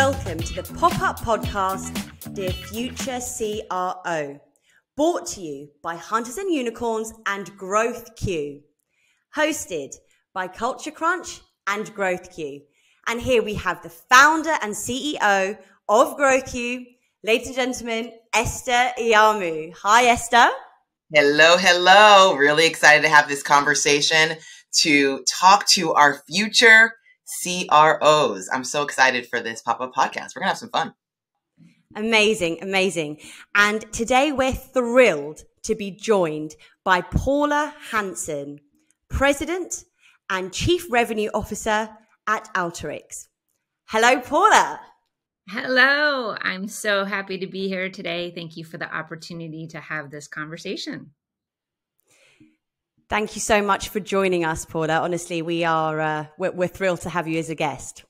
Welcome to the pop-up podcast, Dear Future CRO, brought to you by Hunters and Unicorns and GrowthQ, hosted by Culture Crunch and GrowthQ. And here we have the founder and CEO of GrowthQ, ladies and gentlemen, Esther Iyamu. Hi, Esther. Hello, hello. Really excited to have this conversation to talk to our future CROs. I'm so excited for this pop-up podcast. We're going to have some fun. Amazing, amazing. And today we're thrilled to be joined by Paula Hansen, President and Chief Revenue Officer at Alteryx. Hello, Paula. Hello. I'm so happy to be here today. Thank you for the opportunity to have this conversation. Thank you so much for joining us, Paula. Honestly, we're thrilled to have you as a guest.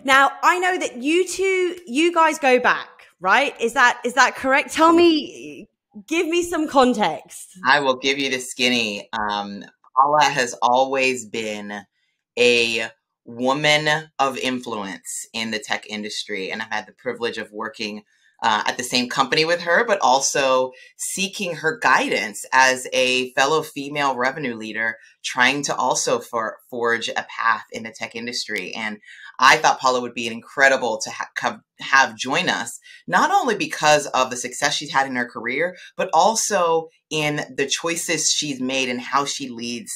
Now, I know that you guys go back, right? Is that correct? Give me some context. I will give you the skinny. Paula has always been a woman of influence in the tech industry, and I've had the privilege of working at the same company with her, but also seeking her guidance as a fellow female revenue leader, trying to also forge a path in the tech industry. And I thought Paula would be incredible to have join us, not only because of the success she's had in her career, but also in the choices she's made and how she leads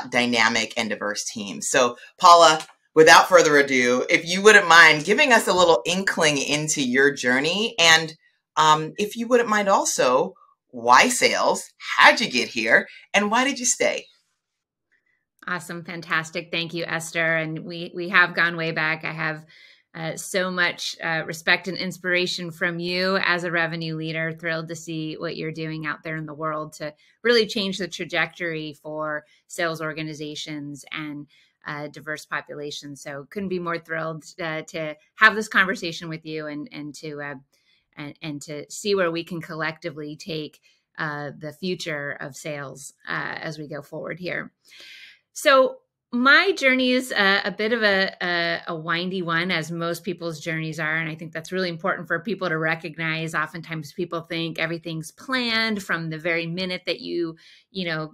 dynamic and diverse teams. So Paula, without further ado, if you wouldn't mind giving us a little inkling into your journey, and if you wouldn't mind also, why sales? How'd you get here? And why did you stay? Awesome. Fantastic. Thank you, Esther. And we have gone way back. I have so much respect and inspiration from you as a revenue leader. Thrilled to see what you're doing out there in the world to really change the trajectory for sales organizations and diverse populations. So couldn't be more thrilled to have this conversation with you and to see where we can collectively take the future of sales as we go forward here. So my journey is a bit of a windy one, as most people's journeys are. And I think that's really important for people to recognize. Oftentimes people think everything's planned from the very minute that you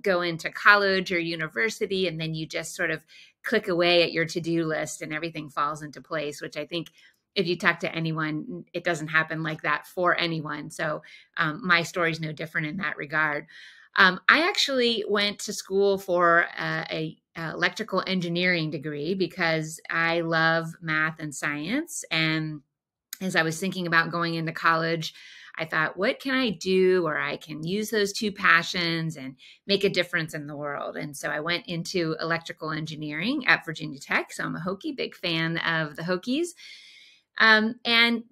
go into college or university, and then you just sort of click away at your to-do list and everything falls into place, which I think if you talk to anyone, it doesn't happen like that for anyone. So my story is no different in that regard. I actually went to school for a electrical engineering degree because I love math and science. And as I was thinking about going into college, I thought, what can I do where I can use those two passions and make a difference in the world? And so I went into electrical engineering at Virginia Tech. So I'm a Hokie, big fan of the Hokies. And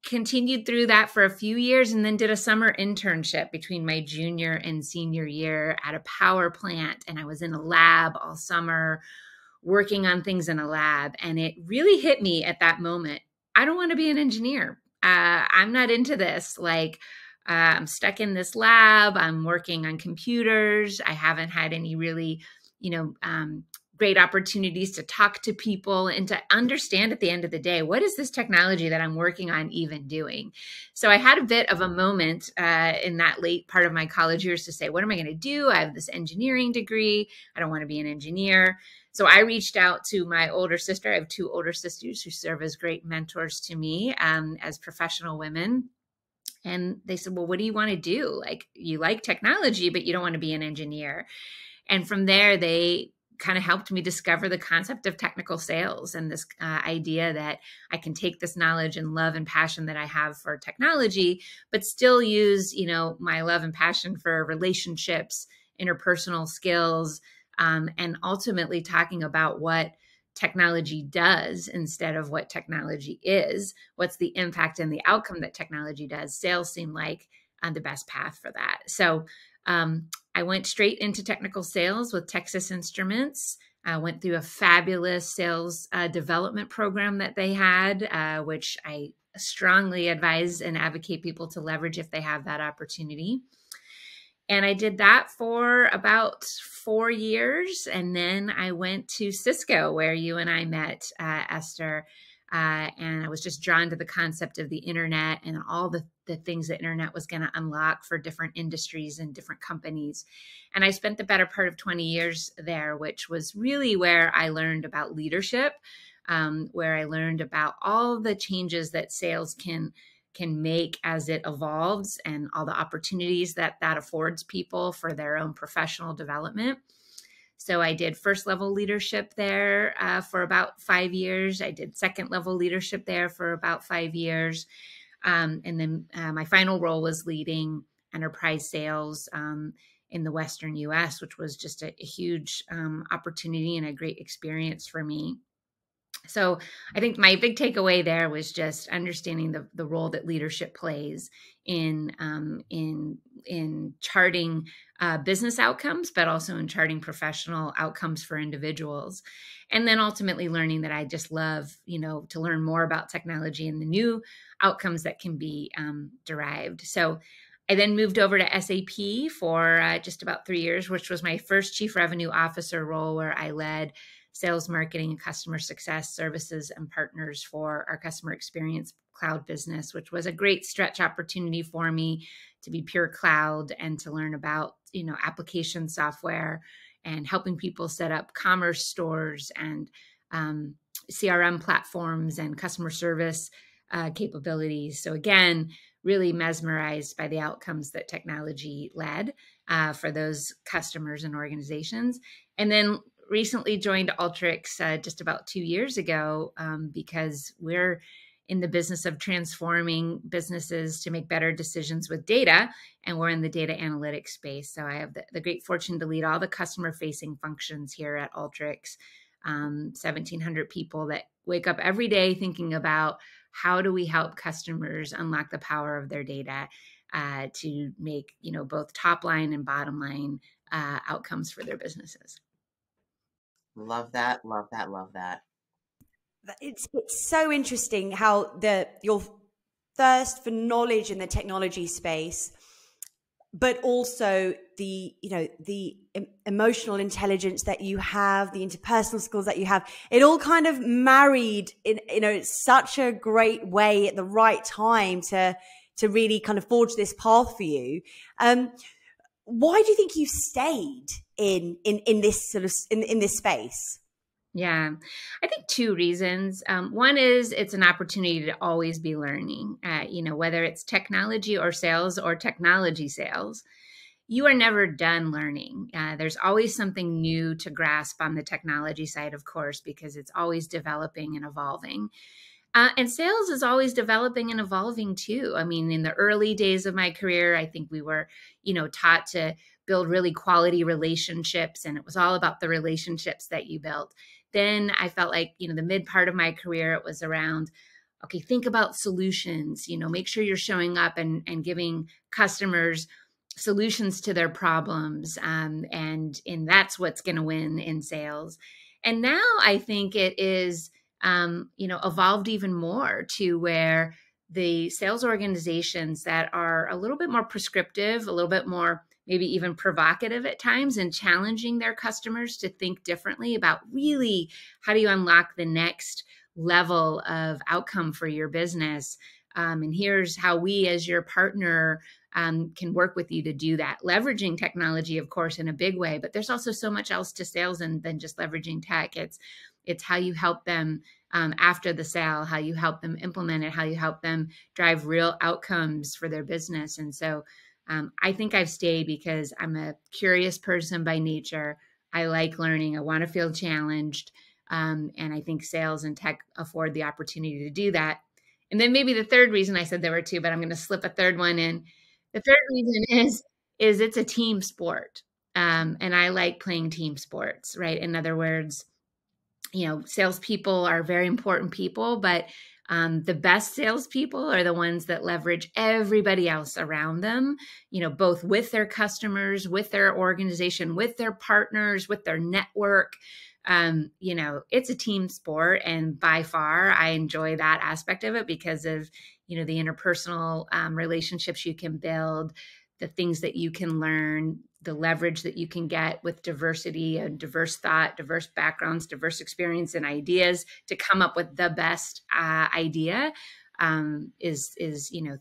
continued through that for a few years, and then did a summer internship between my junior and senior year at a power plant. And I was in a lab all summer working on things in a lab. And it really hit me at that moment. I don't want to be an engineer. I'm not into this. I'm stuck in this lab. I'm working on computers. I haven't had any really, great opportunities to talk to people and to understand at the end of the day, what is this technology that I'm working on even doing? So I had a bit of a moment in that late part of my college years to say, what am I going to do? I have this engineering degree. I don't want to be an engineer. So I reached out to my older sister. I have two older sisters who serve as great mentors to me as professional women. And they said, well, what do you want to do? You like technology, but you don't want to be an engineer. And from there, they kind of helped me discover the concept of technical sales and this idea that I can take this knowledge and love and passion that I have for technology, but still use, my love and passion for relationships, interpersonal skills, and ultimately talking about what technology does instead of what technology is. What's the impact and the outcome that technology does? Sales seem like the best path for that. So I went straight into technical sales with Texas Instruments. I went through a fabulous sales development program that they had, which I strongly advise and advocate people to leverage if they have that opportunity. And I did that for about 4 years. And then I went to Cisco, where you and I met, Esther. And I was just drawn to the concept of the internet and all the things the internet was going to unlock for different industries and different companies. And I spent the better part of 20 years there, which was really where I learned about leadership, where I learned about all the changes that sales can make as it evolves and all the opportunities that affords people for their own professional development. So I did first level leadership there for about 5 years. I did second level leadership there for about 5 years. And then my final role was leading enterprise sales in the Western US, which was just a huge opportunity and a great experience for me. So I think my big takeaway there was just understanding the role that leadership plays in charting business outcomes, but also in charting professional outcomes for individuals. And then ultimately learning that I just love, to learn more about technology and the new outcomes that can be derived. So I then moved over to SAP for just about 3 years, which was my first chief revenue officer role, where I led sales, marketing, and customer success services and partners for our customer experience cloud business, which was a great stretch opportunity for me to be pure cloud and to learn about, application software and helping people set up commerce stores and CRM platforms and customer service capabilities. So again, really mesmerized by the outcomes that technology led for those customers and organizations. And then recently joined Alteryx just about 2 years ago because we're in the business of transforming businesses to make better decisions with data, and we're in the data analytics space. So I have the great fortune to lead all the customer-facing functions here at Alteryx, 1,700 people that wake up every day thinking about how do we help customers unlock the power of their data to make, both top line and bottom line outcomes for their businesses. Love that, love that, love that. It's so interesting how your thirst for knowledge in the technology space, but also the emotional intelligence that you have, the interpersonal skills that you have, it all kind of married in, it's such a great way at the right time to really kind of forge this path for you. Why do you think you stayed in this sort of in this space? Yeah, I think 2 reasons. One is it's an opportunity to always be learning, whether it's technology or technology sales, you are never done learning. There's always something new to grasp on the technology side, of course, because it's always developing and evolving. And sales is always developing and evolving too. I mean, in the early days of my career, I think we were, taught to build really quality relationships, and it was all about the relationships that you built. Then I felt like, the mid part of my career, it was around, okay, think about solutions, make sure you're showing up and giving customers solutions to their problems. And that's what's going to win in sales. And now I think it is, evolved even more to where the sales organizations that are a little bit more prescriptive, a little bit more maybe even provocative at times, and challenging their customers to think differently about really how do you unlock the next level of outcome for your business. And here's how we as your partner can work with you to do that. Leveraging technology, of course, in a big way, but there's also so much else to sales than just leveraging tech. It's how you help them after the sale, how you help them implement it, how you help them drive real outcomes for their business. And so I think I've stayed because I'm a curious person by nature. I like learning. I want to feel challenged. And I think sales and tech afford the opportunity to do that. And then maybe the third reason, I said there were 2, but I'm going to slip a third one in. The third reason is it's a team sport. And I like playing team sports, right? In other words, salespeople are very important people, but the best salespeople are the ones that leverage everybody else around them, both with their customers, with their organization, with their partners, with their network. It's a team sport. And by far, I enjoy that aspect of it because of, the interpersonal relationships you can build, the things that you can learn, the leverage that you can get with diversity and diverse thought, diverse backgrounds, diverse experience and ideas to come up with the best idea is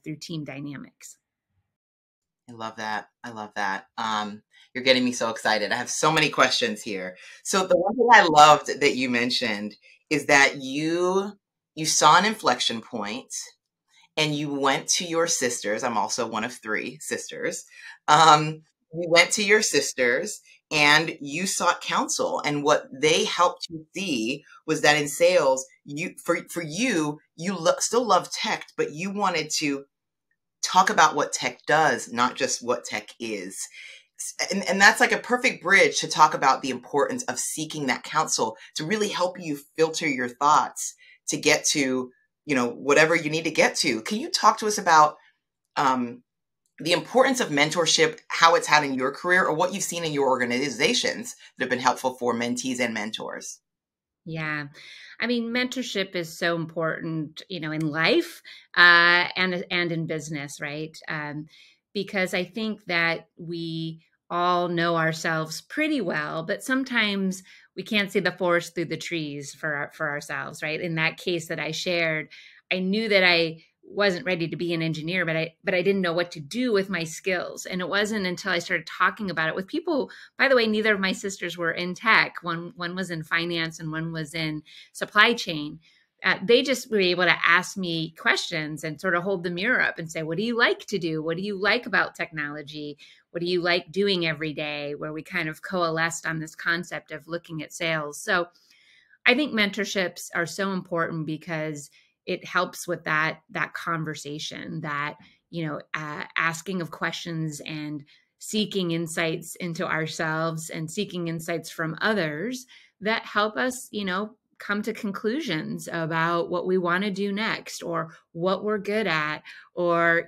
through team dynamics. I love that. I love that. You're getting me so excited. I have so many questions here. So the one thing I loved that you mentioned is that you saw an inflection point and you went to your sisters. I'm also one of 3 sisters. You went to your sisters and you sought counsel, and what they helped you see was that in sales, you still love tech, but you wanted to talk about what tech does, not just what tech is. And that's like a perfect bridge to talk about the importance of seeking that counsel to really help you filter your thoughts to get to, whatever you need to get to. Can you talk to us about the importance of mentorship, how it's had in your career, or what you've seen in your organizations that have been helpful for mentees and mentors? Yeah. I mean, mentorship is so important, in life and in business, right? Because I think that we all know ourselves pretty well, but sometimes we can't see the forest through the trees for ourselves, right? In that case that I shared, I knew that I wasn't ready to be an engineer, but I didn't know what to do with my skills. And it wasn't until I started talking about it with people. By the way, neither of my sisters were in tech. One was in finance and one was in supply chain. They just were able to ask me questions and sort of hold the mirror up and say, what do you like to do? What do you like about technology? What do you like doing every day? Where we kind of coalesced on this concept of looking at sales. So I think mentorships are so important because it helps with that conversation, that, asking of questions and seeking insights into ourselves and seeking insights from others that help us, come to conclusions about what we want to do next or what we're good at, or,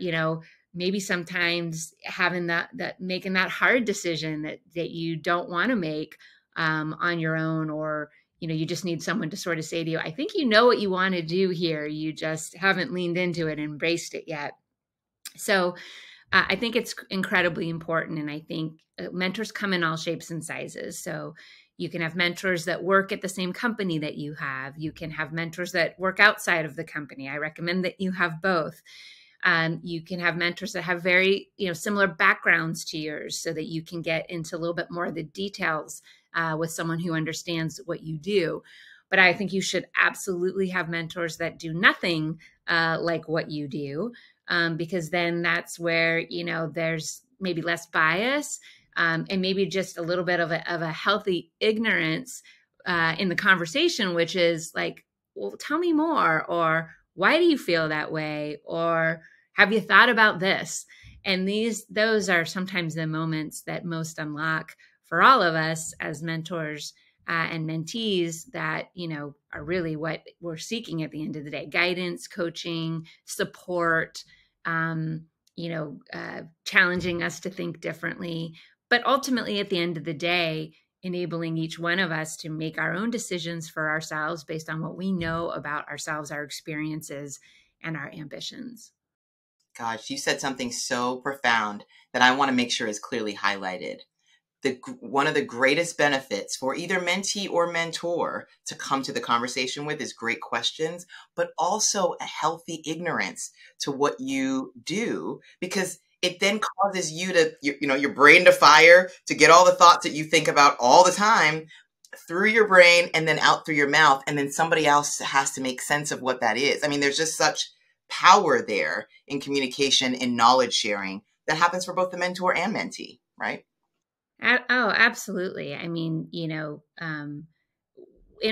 maybe sometimes having that making that hard decision that you don't want to make on your own, or you just need someone to sort of say to you, I think you know what you want to do here. You just haven't leaned into it and embraced it yet. So I think it's incredibly important. And I think mentors come in all shapes and sizes. So you can have mentors that work at the same company that you have. You can have mentors that work outside of the company. I recommend that you have both. You can have mentors that have very, similar backgrounds to yours so that you can get into a little bit more of the details with someone who understands what you do. But I think you should absolutely have mentors that do nothing like what you do, because then that's where, there's maybe less bias and maybe just a little bit of a healthy ignorance in the conversation, which is like, well, tell me more, or why do you feel that way? Or have you thought about this? And those are sometimes the moments that most unlock for all of us as mentors and mentees that, are really what we're seeking at the end of the day: guidance, coaching, support, challenging us to think differently. But ultimately, at the end of the day, enabling each one of us to make our own decisions for ourselves based on what we know about ourselves, our experiences, and our ambitions. Gosh, you said something so profound that I want to make sure is clearly highlighted. One of the greatest benefits for either mentee or mentor to come to the conversation with is great questions, but also a healthy ignorance to what you do, because it then causes you to, your brain to fire, to get all the thoughts that you think about all the time through your brain and then out through your mouth. And then somebody else has to make sense of what that is. I mean, there's just such power there in communication and knowledge sharing that happens for both the mentor and mentee, right? Oh, absolutely. I mean, in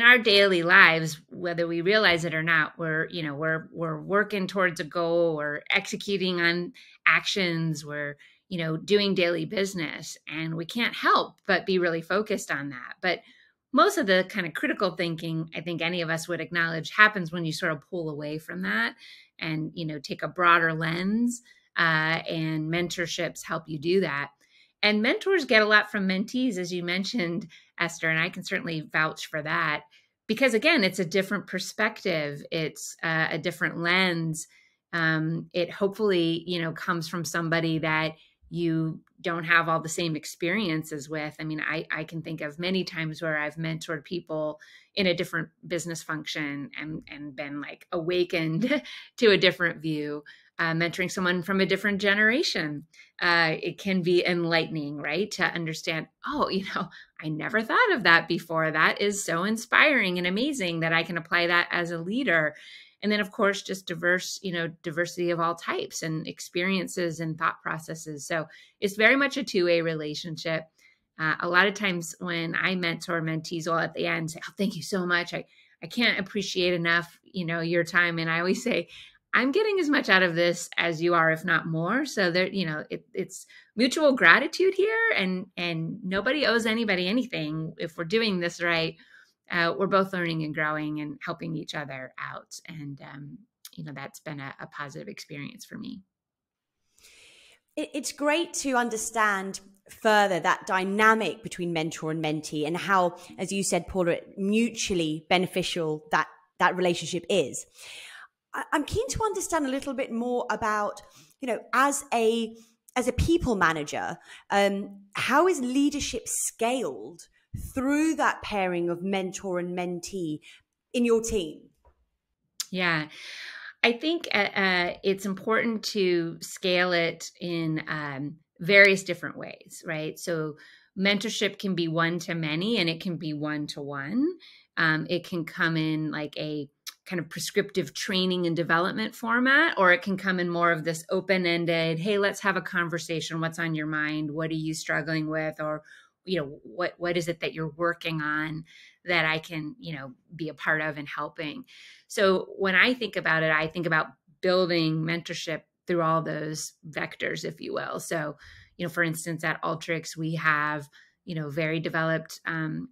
our daily lives, whether we realize it or not, we're working towards a goal, or executing on actions, we're, doing daily business, and we can't help but be really focused on that. But most of the kind of critical thinking, I think any of us would acknowledge, happens when you sort of pull away from that and, take a broader lens, and mentorships help you do that. And mentors get a lot from mentees, as you mentioned, Esther, and I can certainly vouch for that, because again, it's a different perspective. It's a different lens. It hopefully, comes from somebody that you don't have all the same experiences with. I mean, I can think of many times where I've mentored people in a different business function and been like awakened to a different view. Mentoring someone from a different generation, it can be enlightening, right? To understand, oh, I never thought of that before. That is so inspiring and amazing that I can apply that as a leader. And then, of course, just diversity of all types and experiences and thought processes. So it's very much a two-way relationship. A lot of times when I mentor mentees, all at the end say, oh, thank you so much. I can't appreciate enough, your time. And I always say, I'm getting as much out of this as you are, if not more. So there, it's mutual gratitude here, and nobody owes anybody anything. If we're doing this right, we're both learning and growing and helping each other out. And, that's been a positive experience for me. It's great to understand further that dynamic between mentor and mentee and how, as you said, Paula, mutually beneficial that relationship is. I'm keen to understand a little bit more about, as a people manager, how is leadership scaled through that pairing of mentor and mentee in your team? Yeah, I think it's important to scale it in various different ways, right? So mentorship can be one-to-many and it can be one-to-one. It can come in like a kind of prescriptive training and development format, or it can come in more of this open-ended, hey, let's have a conversation. What's on your mind? What are you struggling with? Or, what is it that you're working on that I can, be a part of and helping? So when I think about it, I think about building mentorship through all those vectors, if you will. So, for instance, at Alteryx, we have very developed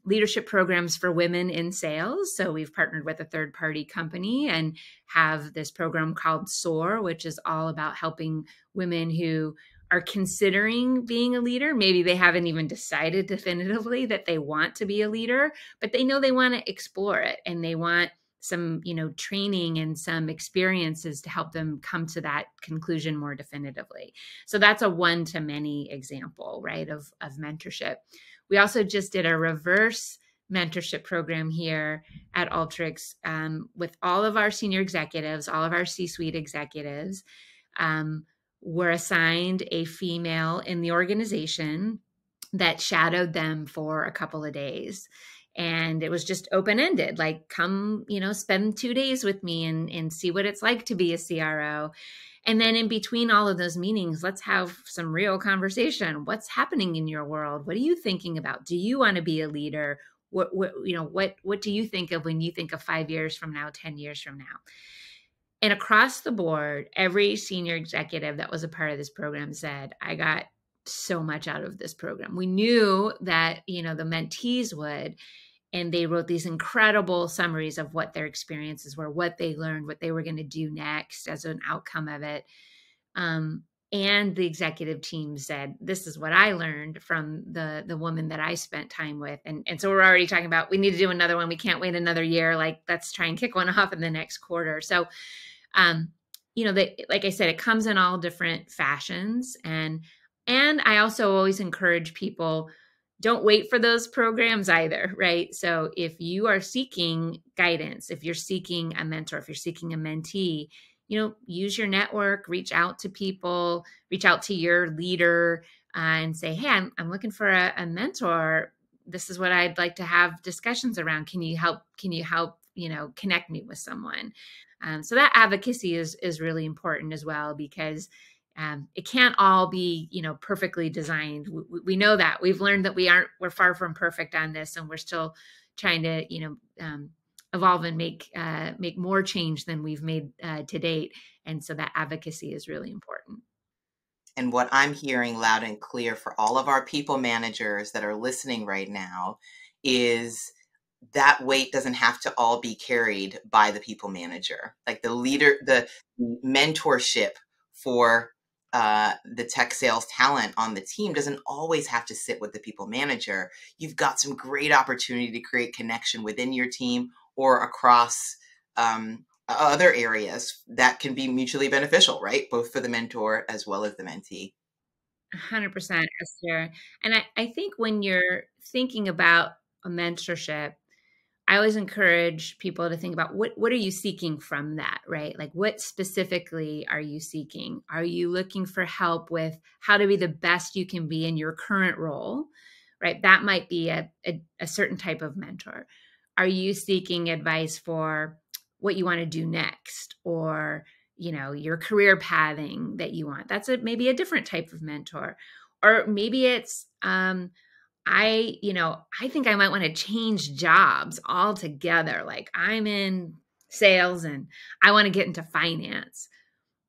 leadership programs for women in sales. So we've partnered with a third-party company and have this program called SOAR, which is all about helping women who are considering being a leader. Maybe they haven't even decided definitively that they want to be a leader, but they know they want to explore it and they want some, training and some experiences to help them come to that conclusion more definitively. So that's a one-to-many example, right, of mentorship. We also just did a reverse mentorship program here at Alteryx with all of our senior executives, all of our C-suite executives. Were assigned a female in the organization that shadowed them for a couple of days. And it was just open-ended, like, come, spend 2 days with me and see what it's like to be a CRO. And then in between all of those meetings, let's have some real conversation. What's happening in your world? What are you thinking about? Do you want to be a leader? What do you think of when you think of 5 years from now, 10 years from now? And across the board, every senior executive that was a part of this program said, I got so much out of this program. We knew that, the mentees would, and they wrote these incredible summaries of what their experiences were, what they learned, what they were going to do next as an outcome of it. And the executive team said, this is what I learned from the woman that I spent time with. And so we're already talking about, we need to do another one. We can't wait another year. Like, let's try and kick one off in the next quarter. So, like I said, it comes in all different fashions. And I also always encourage people, don't wait for those programs either, right? So if you are seeking guidance, if you're seeking a mentor, if you're seeking a mentee, use your network, reach out to people, reach out to your leader and say, hey, I'm looking for a mentor. This is what I'd like to have discussions around. Can you help, connect me with someone? So that advocacy is really important as well, because it can't all be, perfectly designed. We know that. We've learned that we're far from perfect on this, and we're still trying to, evolve and make more change than we've made to date. And so that advocacy is really important. And what I'm hearing loud and clear for all of our people managers that are listening right now is that weight doesn't have to all be carried by the people manager. Like the leader, the mentorship for the tech sales talent on the team doesn't always have to sit with the people manager. You've got some great opportunity to create connection within your team or across other areas that can be mutually beneficial, right? Both for the mentor as well as the mentee. 100%, Esther. And I think when you're thinking about a mentorship, I always encourage people to think about what are you seeking from that, right? Like what specifically are you seeking? Are you looking for help with how to be the best you can be in your current role, right? That might be a certain type of mentor. Are you seeking advice for what you want to do next, or your career pathing that you want? That's maybe a different type of mentor. Or maybe it's I think I might want to change jobs altogether. Like I'm in sales and I want to get into finance.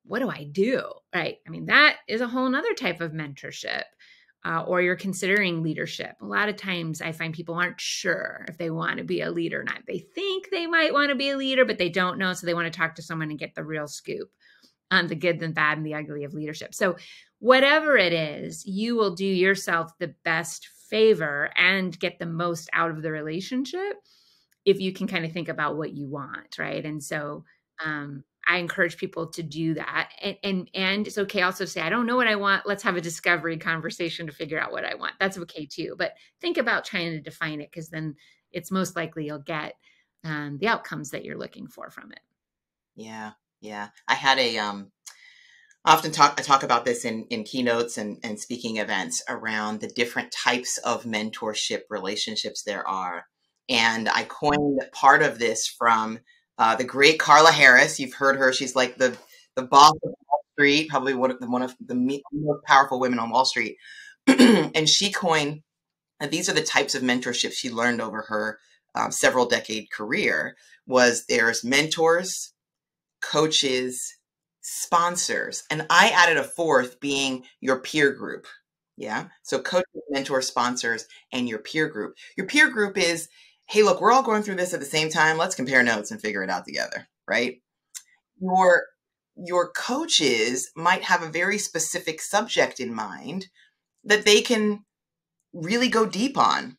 What do I do? Right. I mean, that is a whole nother type of mentorship. Or you're considering leadership. A lot of times I find people aren't sure if they want to be a leader or not. They think they might want to be a leader, but they don't know. So they want to talk to someone and get the real scoop on the good, the bad, and the ugly of leadership. So whatever it is, you will do yourself the best favor and get the most out of the relationship if you can kind of think about what you want, right? And so I encourage people to do that. And it's okay also to say, I don't know what I want. Let's have a discovery conversation to figure out what I want. That's okay too. But think about trying to define it, because then it's most likely you'll get the outcomes that you're looking for from it. Yeah. Yeah. I had I talk about this in keynotes and speaking events around the different types of mentorship relationships there are. And I coined part of this from the great Carla Harris. You've heard her. She's like the boss of Wall Street, probably one of the most powerful women on Wall Street. And she coined that these are the types of mentorship she learned over her several decade career. There's mentors, coaches, sponsors, and I added a fourth being your peer group. Yeah. So coaches, mentors, sponsors, and your peer group. Your peer group is, hey, look, we're all going through this at the same time. Let's compare notes and figure it out together, right? Your coaches might have a very specific subject in mind that they can really go deep on.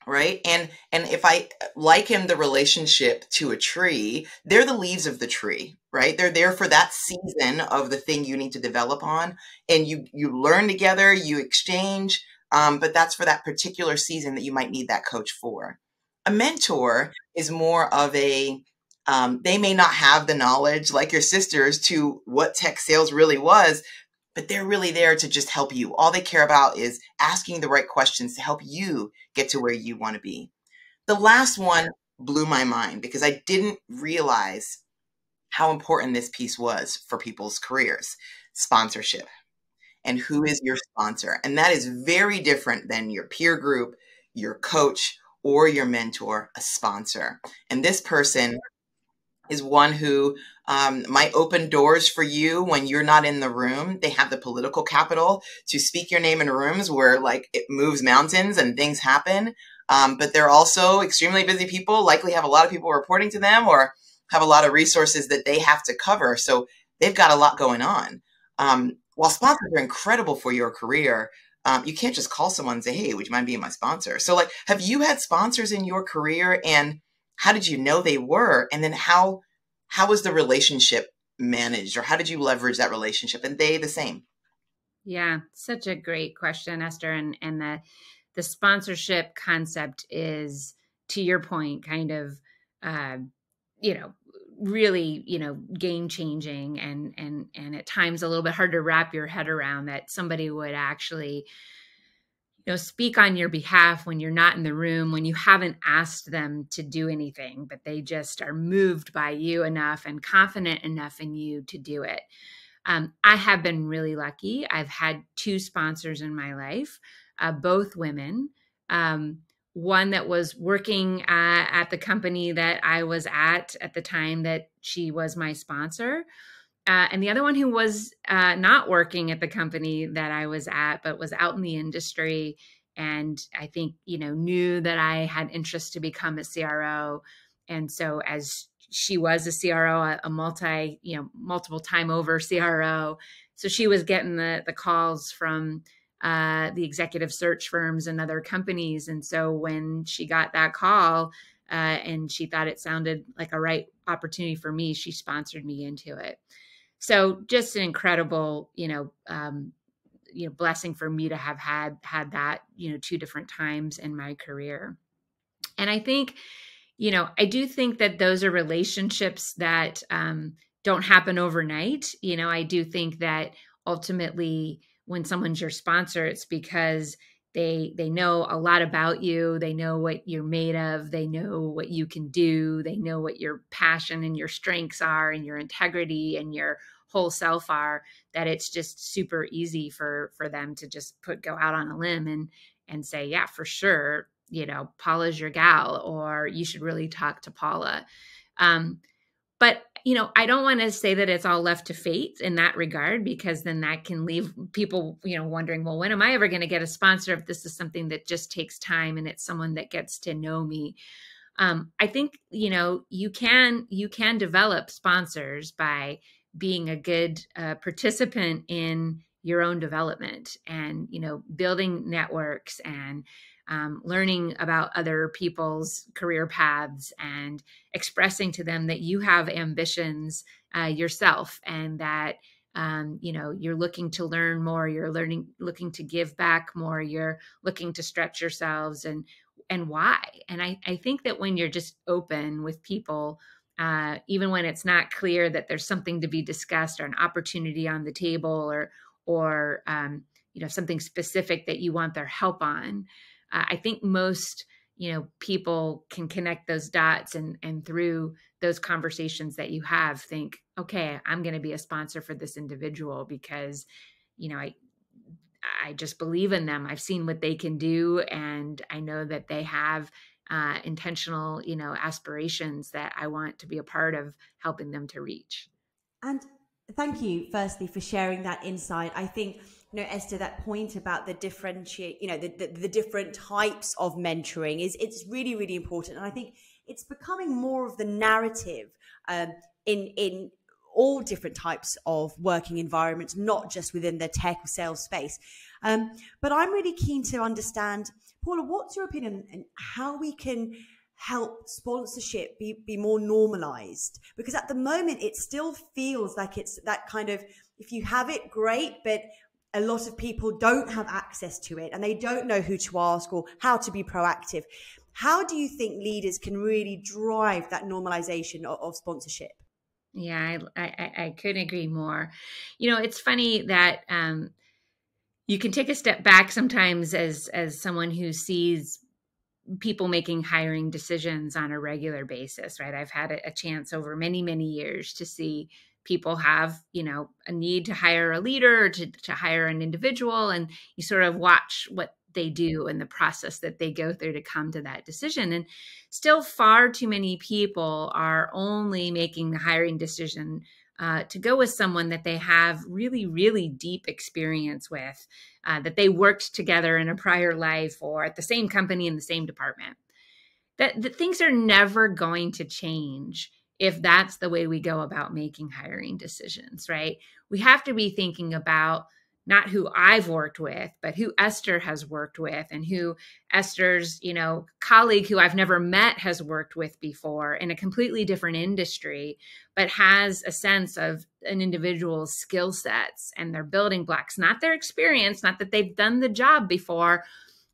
Right. And if I liken the relationship to a tree, they're the leaves of the tree, right? They're there for that season of the thing you need to develop on. And you learn together, you exchange, but that's for that particular season that you might need that coach for. A mentor is more of they may not have the knowledge like your sisters to what tech sales really was, but they're really there to just help you. All they care about is asking the right questions to help you get to where you want to be. The last one blew my mind because I didn't realize how important this piece was for people's careers. Sponsorship. And who is your sponsor? And that is very different than your peer group, your coach, or your mentor, a sponsor. And this person is one who might open doors for you when you're not in the room. They have the political capital to speak your name in rooms where like it moves mountains and things happen. But they're also extremely busy people, likely have a lot of people reporting to them or have a lot of resources that they have to cover. So they've got a lot going on. While sponsors are incredible for your career, you can't just call someone and say, hey, would you mind being my sponsor? So like, have you had sponsors in your career, and how did you know they were? And then how was the relationship managed, or how did you leverage that relationship? And they the same? Yeah, such a great question, Esther. And the sponsorship concept is, to your point, kind of, really, game changing and at times a little bit hard to wrap your head around, that somebody would actually speak on your behalf when you're not in the room, when you haven't asked them to do anything, but they just are moved by you enough and confident enough in you to do it. I have been really lucky. I've had 2 sponsors in my life, both women. One that was working at the company that I was at the time that she was my sponsor. And the other one who was not working at the company that I was at, but was out in the industry. And I think, knew that I had interest to become a CRO. And so as she was a CRO, a multiple time over CRO. So she was getting the calls from the executive search firms and other companies. And so when she got that call and she thought it sounded like a right opportunity for me, she sponsored me into it. So just an incredible, blessing for me to have had that, 2 different times in my career. And I think, I do think that those are relationships that don't happen overnight. I do think that ultimately when someone's your sponsor, it's because they know a lot about you. They know what you're made of. They know what you can do. They know what your passion and your strengths are and your integrity and your whole self are, that it's just super easy for them to just go out on a limb and say, yeah, for sure, Paula's your gal, or you should really talk to Paula. But, I don't want to say that it's all left to fate in that regard, because then that can leave people, wondering, well, when am I ever going to get a sponsor if this is something that just takes time and it's someone that gets to know me? I think, you can develop sponsors by being a good participant in your own development and, building networks and learning about other people's career paths and expressing to them that you have ambitions yourself, and that you're looking to learn more, looking to give back more, you're looking to stretch yourselves, and why. And I think that when you're just open with people, even when it's not clear that there's something to be discussed or an opportunity on the table or something specific that you want their help on, I think most, people can connect those dots and through those conversations that you have think, okay, I'm going to be a sponsor for this individual because, I just believe in them. I've seen what they can do. And I know that they have intentional, aspirations that I want to be a part of helping them to reach. And thank you, firstly, for sharing that insight. I think, Esther, that point about the differentiate, the different types of mentoring it's really, really important. And I think it's becoming more of the narrative in all different types of working environments, not just within the tech or sales space. But I'm really keen to understand, Paula, what's your opinion on how we can help sponsorship be more normalized? Because at the moment, it still feels like it's that kind of, if you have it, great, but a lot of people don't have access to it and they don't know who to ask or how to be proactive. How do you think leaders can really drive that normalization of sponsorship? Yeah, I couldn't agree more. It's funny that you can take a step back sometimes as someone who sees people making hiring decisions on a regular basis, right? I've had a chance over many, many years to see people have, a need to hire a leader or to hire an individual, and you sort of watch what they do and the process that they go through to come to that decision. And still far too many people are only making the hiring decision to go with someone that they have really, really deep experience with, that they worked together in a prior life or at the same company in the same department. That things are never going to change if that's the way we go about making hiring decisions, right? We have to be thinking about not who I've worked with, but who Esther has worked with and who Esther's, colleague who I've never met has worked with before in a completely different industry, but has a sense of an individual's skill sets and their building blocks, not their experience, not that they've done the job before,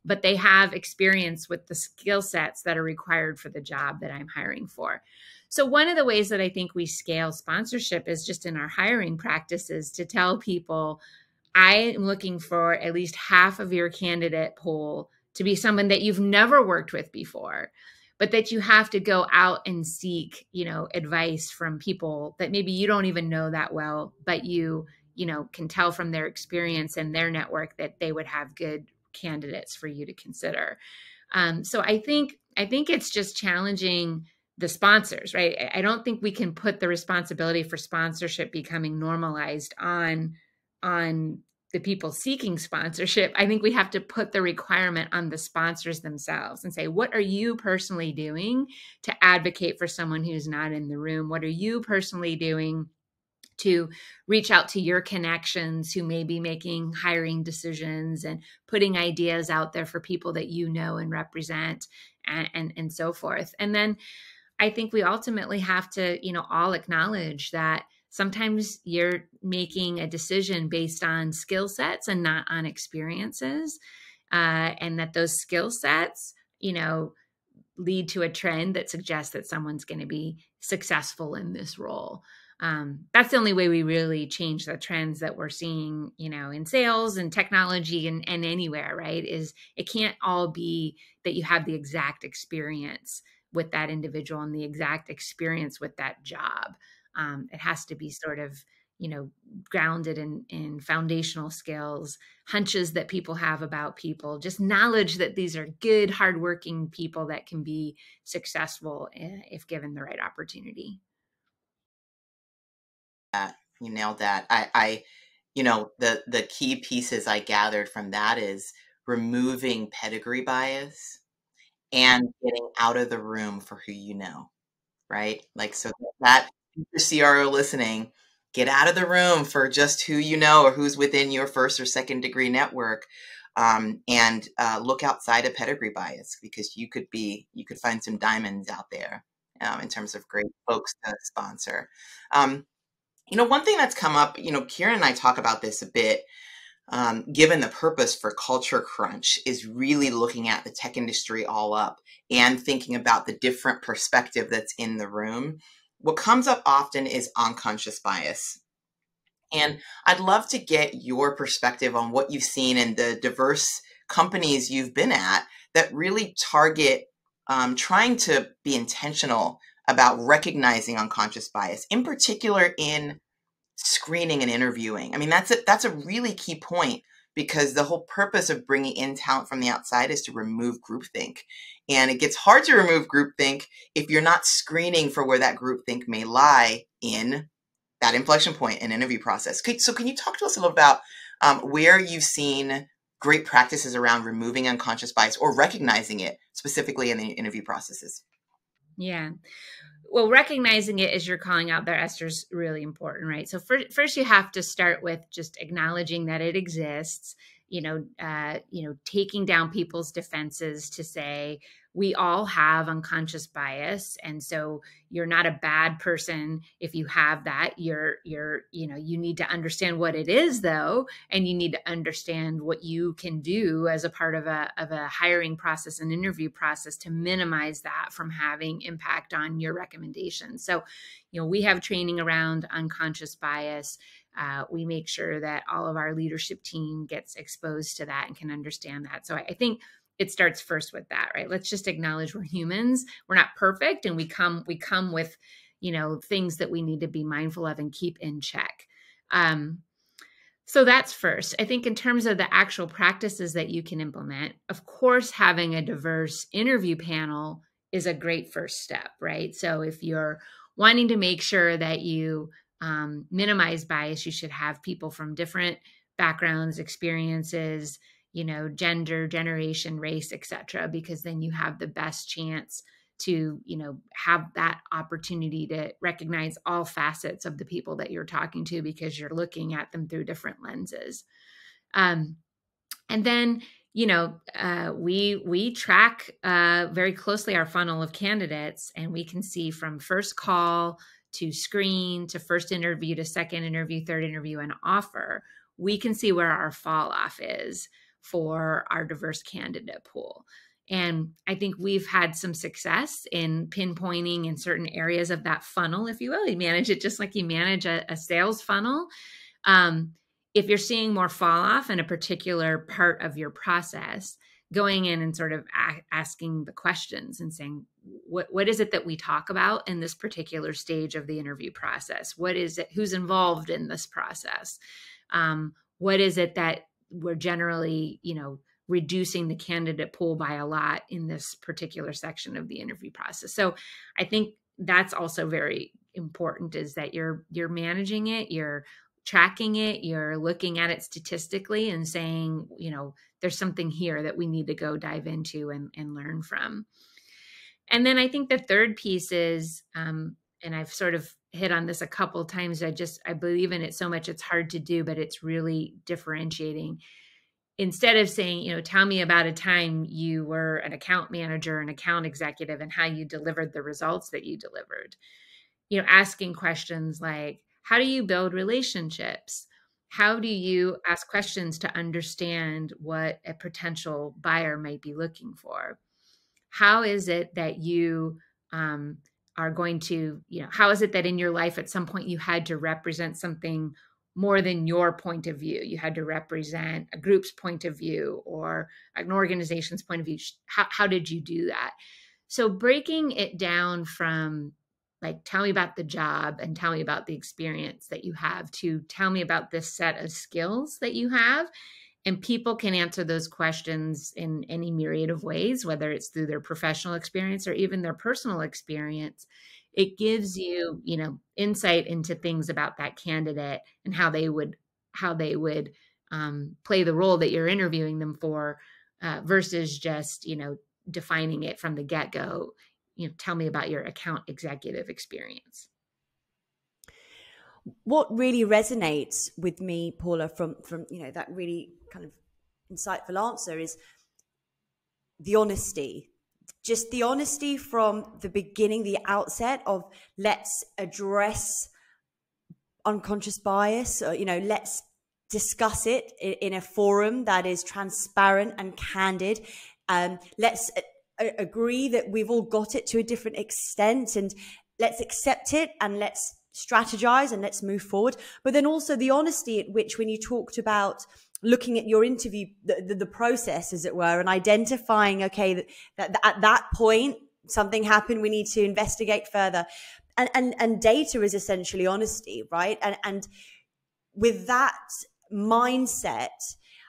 but they have experience with the skill sets that are required for the job that I'm hiring for. So one of the ways that I think we scale sponsorship is just in our hiring practices to tell people, I am looking for at least half of your candidate pool to be someone that you've never worked with before, but that you have to go out and seek, advice from people that maybe you don't even know that well, but you can tell from their experience and their network that they would have good candidates for you to consider. So I think it's just challenging the sponsors, right? I don't think we can put the responsibility for sponsorship becoming normalized on the people seeking sponsorship. I think we have to put the requirement on the sponsors themselves and say, what are you personally doing to advocate for someone who's not in the room? What are you personally doing to reach out to your connections who may be making hiring decisions and putting ideas out there for people that you know and represent and so forth. And then I think we ultimately have to, all acknowledge that sometimes you're making a decision based on skill sets and not on experiences. And that those skill sets, lead to a trend that suggests that someone's going to be successful in this role. That's the only way we really change the trends that we're seeing, in sales and technology and anywhere, right? Is it can't all be that you have the exact experience with that individual and the exact experience with that job. It has to be sort of, grounded in foundational skills, hunches that people have about people, just knowledge that these are good, hardworking people that can be successful if given the right opportunity. You nailed that. The key pieces I gathered from that is removing pedigree bias and getting out of the room for who you know, right? Like, so that CRO listening, get out of the room for just who you know or who's within your first or second degree network, and look outside of pedigree bias, because you could find some diamonds out there in terms of great folks to sponsor. One thing that's come up, Kieran and I talk about this a bit, given the purpose for Culture Crunch is really looking at the tech industry all up and thinking about the different perspective that's in the room. What comes up often is unconscious bias. And I'd love to get your perspective on what you've seen in the diverse companies you've been at that really target trying to be intentional about recognizing unconscious bias, in particular in screening and interviewing. I mean, that's a really key point, because the whole purpose of bringing in talent from the outside is to remove groupthink. And it gets hard to remove groupthink if you're not screening for where that groupthink may lie in that inflection point and interview process. So can you talk to us a little about where you've seen great practices around removing unconscious bias or recognizing it specifically in the interview processes? Yeah. Well, recognizing it as you're calling out there, Esther, is really important, right? So first you have to start with just acknowledging that it exists, taking down people's defenses to say, we all have unconscious bias. And so you're not a bad person if you have that. You need to understand what it is, though, and you need to understand what you can do as a part of a hiring process and interview process to minimize that from having impact on your recommendations. So, we have training around unconscious bias. We make sure that all of our leadership team gets exposed to that and can understand that. So I think it starts first with that, right? Let's just acknowledge we're humans. We're not perfect, and we come with, things that we need to be mindful of and keep in check. So that's first. I think in terms of the actual practices that you can implement, of course, having a diverse interview panel is a great first step, right? So if you're wanting to make sure that you minimize bias, you should have people from different backgrounds, experiences, gender, generation, race, et cetera, because then you have the best chance to, have that opportunity to recognize all facets of the people that you're talking to, because you're looking at them through different lenses. And then, we track very closely our funnel of candidates, and we can see from first call to screen to first interview to second interview, third interview, and offer. We can see where our fall off is for our diverse candidate pool. And I think we've had some success in pinpointing in certain areas of that funnel, if you will. You manage it just like you manage a sales funnel. If you're seeing more fall off in a particular part of your process, going in and sort of asking the questions and saying, what is it that we talk about in this particular stage of the interview process? What is it? Who's involved in this process? What is it that we're generally, reducing the candidate pool by a lot in this particular section of the interview process? So I think that's also very important, is that you're managing it, you're tracking it, you're looking at it statistically and saying, there's something here that we need to go dive into and learn from. And then I think the third piece is, and I've sort of hit on this a couple of times, I believe in it so much, it's hard to do, but it's really differentiating. Instead of saying, tell me about a time you were an account manager, an account executive, and how you delivered the results that you delivered, asking questions like, How do you build relationships? How do you ask questions to understand what a potential buyer might be looking for? How is it that you are going to, how is it that in your life at some point you had to represent something more than your point of view? You had to represent a group's point of view or an organization's point of view. How did you do that? So breaking it down from like, tell me about the job and tell me about the experience that you have, to tell me about this set of skills that you have. And people can answer those questions in any myriad of ways, whether it's through their professional experience or even their personal experience. It gives you, insight into things about that candidate and how they would play the role that you're interviewing them for, versus just, defining it from the get-go. Tell me about your account executive experience. What really resonates with me, Paula, from that really kind of insightful answer is the honesty. Just the honesty from the beginning, the outset of let's address unconscious bias, or, let's discuss it in a forum that is transparent and candid. Let's agree that we've all got it to a different extent, and let's accept it, and let's strategize, and let's move forward. But then also the honesty at which, when you talked about looking at your interview, the process, as it were, and identifying, okay, that at that point something happened, we need to investigate further. And data is essentially honesty, right? And with that mindset,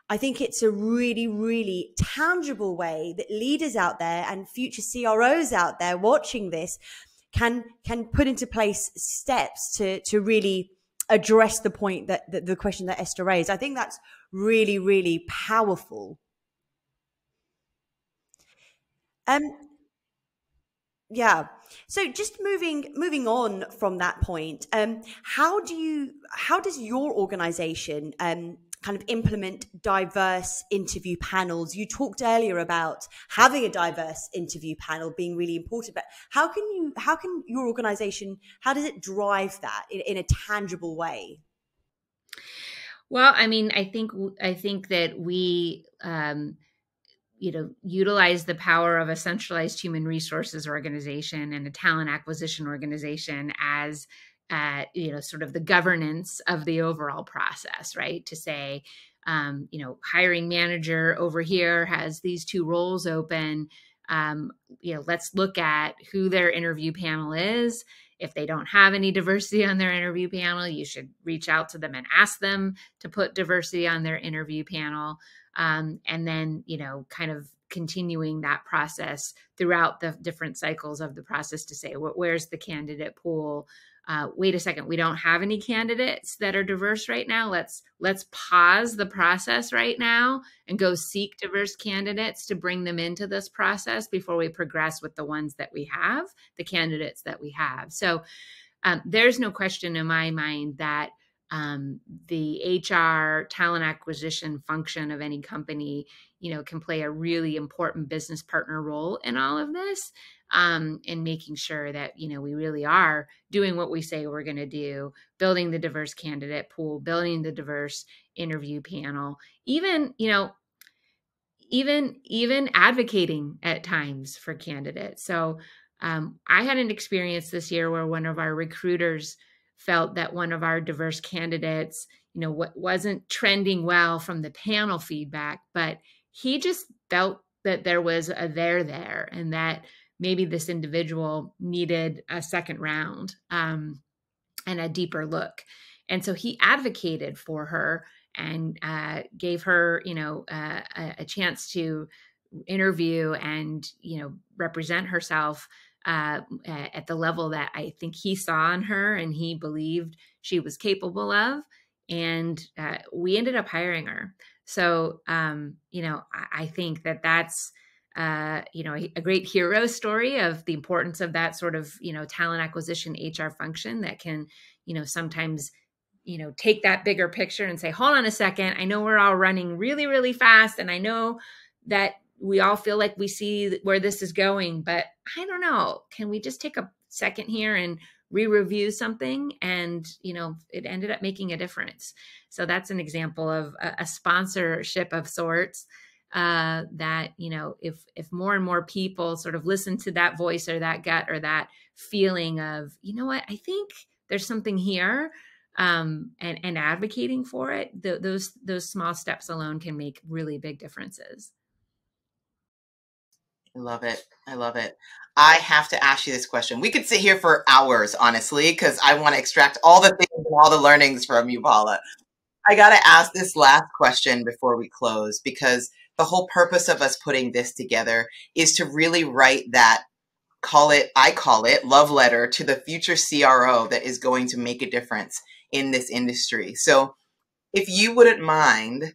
I think it's a really, really tangible way that leaders out there and future CROs out there watching this can put into place steps to really address the point that the question that Esther raised. I think that's really, really powerful. Yeah. So just moving on from that point, how does your organization kind of implement diverse interview panels? You talked earlier about having a diverse interview panel being really important, but how can your organization, how does it drive that in a tangible way? Well, I mean, I think that we, utilize the power of a centralized human resources organization and a talent acquisition organization as, sort of the governance of the overall process, right? To say, hiring manager over here has these two roles open. Let's look at who their interview panel is. If they don't have any diversity on their interview panel, you should reach out to them and ask them to put diversity on their interview panel. And then, kind of continuing that process throughout the different cycles of the process to say, where's the candidate pool? Wait a second, we don't have any candidates that are diverse right now. Let's pause the process right now and go seek diverse candidates to bring them into this process before we progress with the ones that we have, the candidates that we have. So there's no question in my mind that the HR talent acquisition function of any company, can play a really important business partner role in all of this, in making sure that, we really are doing what we say we're going to do, building the diverse candidate pool, building the diverse interview panel, even advocating at times for candidates. So I had an experience this year where one of our recruiters felt that one of our diverse candidates, wasn't trending well from the panel feedback, but he just felt that there was a there, and that maybe this individual needed a second round and a deeper look. And so he advocated for her and gave her, a chance to interview and, represent herself at the level that I think he saw in her and he believed she was capable of. And we ended up hiring her. So, I think that that's, a great hero story of the importance of that sort of, talent acquisition HR function that can, sometimes, take that bigger picture and say, hold on a second. I know we're all running really, really fast. And I know that we all feel like we see where this is going, but I don't know. Can we just take a second here and re-review something, and, it ended up making a difference. So that's an example of a sponsorship of sorts, that, if more and more people sort of listen to that voice or that gut or that feeling of, what, I think there's something here, and advocating for it, those small steps alone can make really big differences. I love it. I love it. I have to ask you this question. We could sit here for hours, honestly, because I want to extract all the things and all the learnings from you, Paula. I got to ask this last question before we close, because the whole purpose of us putting this together is to really write that, I call it love letter to the future CRO that is going to make a difference in this industry. So if you wouldn't mind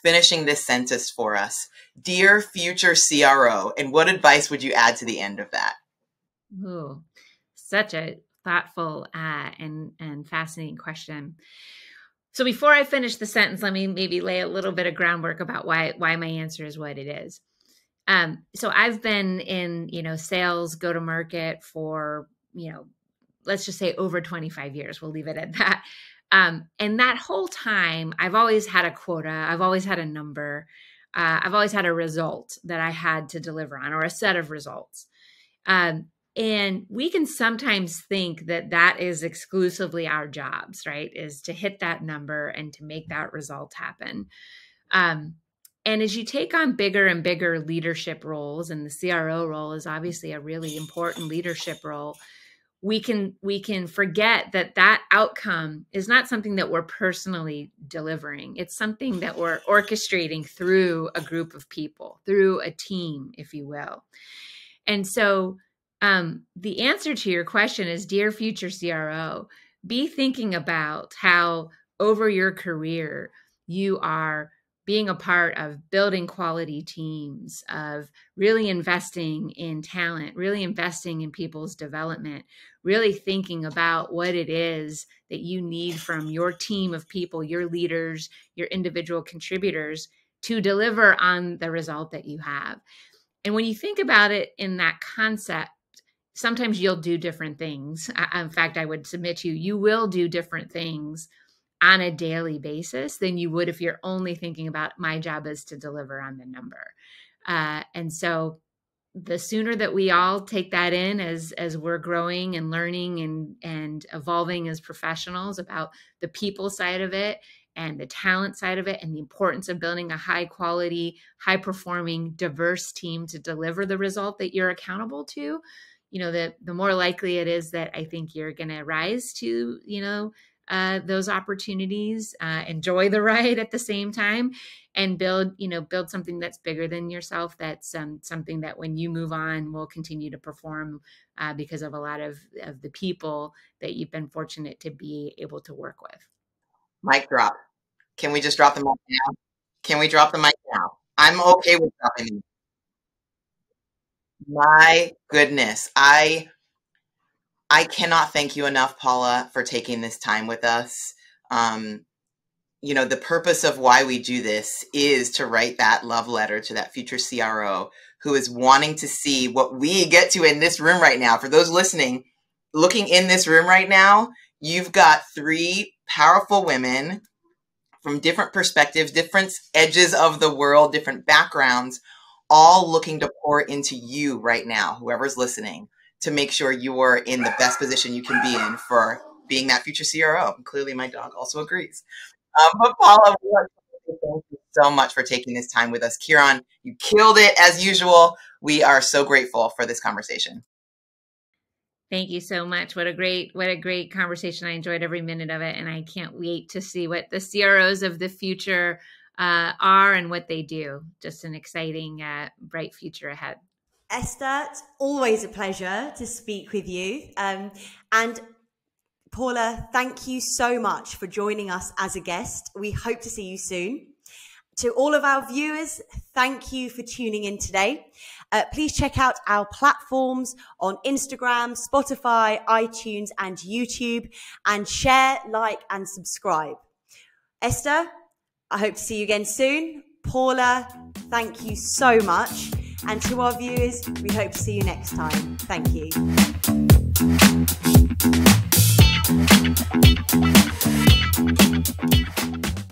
finishing this sentence for us, dear future CRO, and what advice would you add to the end of that? Ooh, such a thoughtful and fascinating question. So before I finish the sentence, let me maybe lay a little bit of groundwork about why my answer is what it is. So I've been in, sales, go-to-market for, let's just say over 25 years. We'll leave it at that. And that whole time, I've always had a quota. I've always had a number. I've always had a result that I had to deliver on, or a set of results. And we can sometimes think that that is exclusively our jobs, right? Is to hit that number and to make that result happen. And as you take on bigger and bigger leadership roles, and the CRO role is obviously a really important leadership role, we can forget that outcome is not something that we're personally delivering. It's something that we're orchestrating through a group of people, through a team, if you will. And so the answer to your question is, dear future CRO, be thinking about how over your career you are being a part of building quality teams, of really investing in talent, really investing in people's development, really thinking about what it is that you need from your team of people, your leaders, your individual contributors to deliver on the result that you have. And when you think about it in that concept, sometimes you'll do different things. In fact, I would submit to you, you will do different things on a daily basis than you would if you're only thinking about, my job is to deliver on the number. And so the sooner that we all take that in as we're growing and learning and evolving as professionals about the people side of it and the talent side of it, and the importance of building a high quality, high performing, diverse team to deliver the result that you're accountable to, the more likely it is that I think you're going to rise to, those opportunities, enjoy the ride at the same time, and build something that's bigger than yourself. That's something that when you move on will continue to perform because of a lot of the people that you've been fortunate to be able to work with. Mic drop. Can we just drop the mic now? Can we drop the mic now? I'm okay with dropping it. My goodness. I cannot thank you enough, Paula, for taking this time with us. The purpose of why we do this is to write that love letter to that future CRO who is wanting to see what we get to in this room right now. For those listening, looking in this room right now, you've got 3 powerful women from different perspectives, different edges of the world, different backgrounds, all looking to pour into you right now, whoever's listening, to make sure you're in the best position you can be in for being that future CRO. And clearly my dog also agrees. But Paula, thank you so much for taking this time with us. Kieran, you killed it as usual. We are so grateful for this conversation. Thank you so much. What a great conversation. I enjoyed every minute of it, and I can't wait to see what the CROs of the future are and what they do. Just an exciting, bright future ahead. Esther, it's always a pleasure to speak with you. And Paula, thank you so much for joining us as a guest. We hope to see you soon. To all of our viewers, thank you for tuning in today. Please check out our platforms on Instagram, Spotify, iTunes, and YouTube, and share, like, and subscribe. Esther, I hope to see you again soon. Paula, thank you so much. And to our viewers, we hope to see you next time. Thank you.